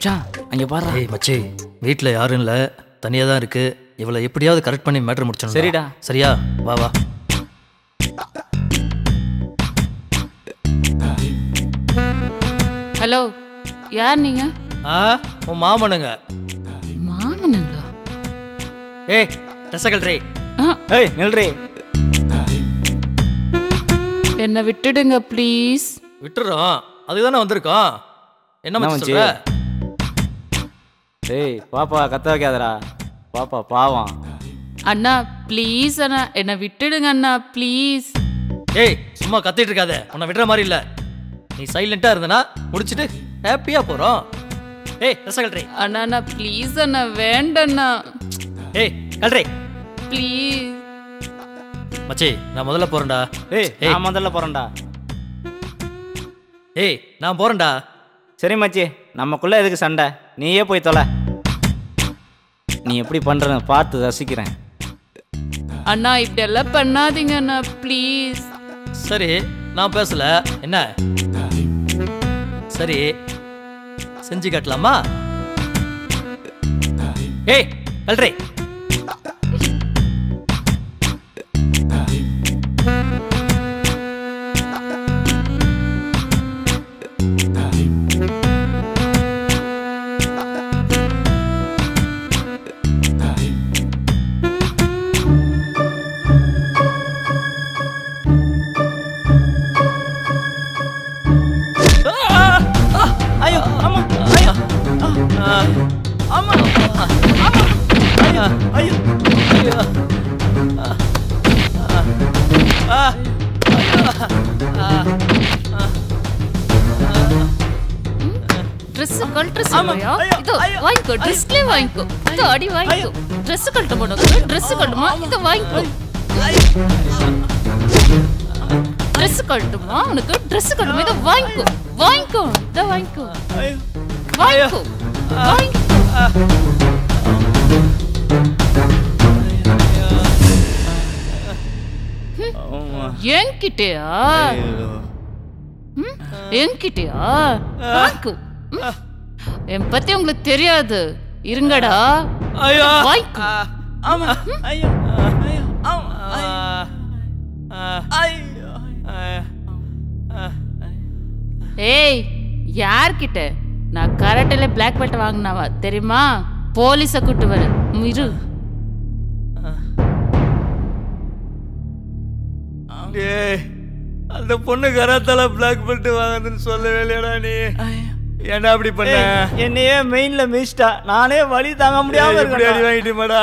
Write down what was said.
மச்சான் அங்க பாரு. ஏய் மச்சி, வீட்ல யாரும் இல்ல, தனியா தான் இருக்கு. இவளை எப்படியாவது கரெக்ட் பண்ணி மேட்டர் முடிச்சணும். சரிடா. சரியா? வா வா. ஹலோ, யார் நீங்க? உன் மாமனுங்க. மாமனுங்களா? ஏய் ரசகல்ரே. ஏய் நில்றே. என்ன விட்டுடுங்க ப்ளீஸ். விட்டுறோம், அதுதானே வந்திருக்கோம். என்ன மச்சி சொல்ற? ஏய் பாப்பா கத்த வைக்காதடா, பாப்பா பாவம். அண்ணா ப்ளீஸ் அண்ணா, என்ன விட்டுடுங்க அண்ணா ப்ளீஸ். ஏய் சும்மா கத்திட்டு இருக்காத, உன்னை விடுற மாதிரி இல்ல. நீ சைலண்டா இருந்தனா முடிச்சிட்டு ஹாப்பியா போறோம். ஏய் ரசகல்ரே. அண்ணா அண்ணா ப்ளீஸ் அண்ணா, வேண்டண்ணா. ஏய் கல்ரே ப்ளீஸ். மச்சி நான் முதல்ல போறேன்டா. ஏய் நான் முதல்ல போறேன்டா. ஏய் நான் போறேன்டா. சரி மச்சி, நமக்குள்ள எதுக்கு சண்டை, நீயே போய் தொலை. நீ எப்படி பண்றன்னு பார்த்து ரசிக்கிறேன். அண்ணா இப்படி எல்லாம் பண்ணாதீங்க அண்ணா ப்ளீஸ். சரி நான் பேசல, என்ன சரி செஞ்சு காட்டலாமா? ஏய் கல்ரே. ஐயோ அம்மா, ஐயோ அம்மா, ஐயோ ஐயோ ஐயோ. ட்ரெஸ் கழட்ட சொல்றியா? இதோ வாங்கிக்கோ, ட்ரெஸ்லயே வாங்கிக்கோ. இதோ அடி வாங்கிக்கோ. ட்ரெஸ் கழட்ட போடுங்க, ட்ரெஸ் கழட்டுமா? இதோ வாங்கிக்கோ. ட்ரெஸ் கழட்டுமா? உனக்கு ட்ரெஸ் கழட்டுமா? இதோ வாங்கிக்கோ, வாங்கிக்கோ, இதோ வாங்கிக்கோ, வாங்கிக்கோ, வாங்கிக்கோ. என்கிட்டயா? என்கிட்டயா? வாங்கிக்கோ. என் பத்தி உங்களுக்கு தெரியாது, இருங்கடா. வாங்கிக்கோ. ஐயோ ஐயோ ஐயோ. ஏய் யார்கிட்ட? நான் கராட்டேல பிளாக் பெல்ட் வாங்கினவா தெரியுமா? போலீஸை கூட்டு வர இரு. அந்த பொண்ணு கராத்தால பிளாக் பெல்ட் வாங்குதுன்னு சொல்லவே இல்லையடா நீ. ஏன்டா அப்படி பண்ண? என்னையே மெயின்ல மிஸ்டா, நானே வலி தாங்க முடியாம அடி வாங்கிட்டு மாடா.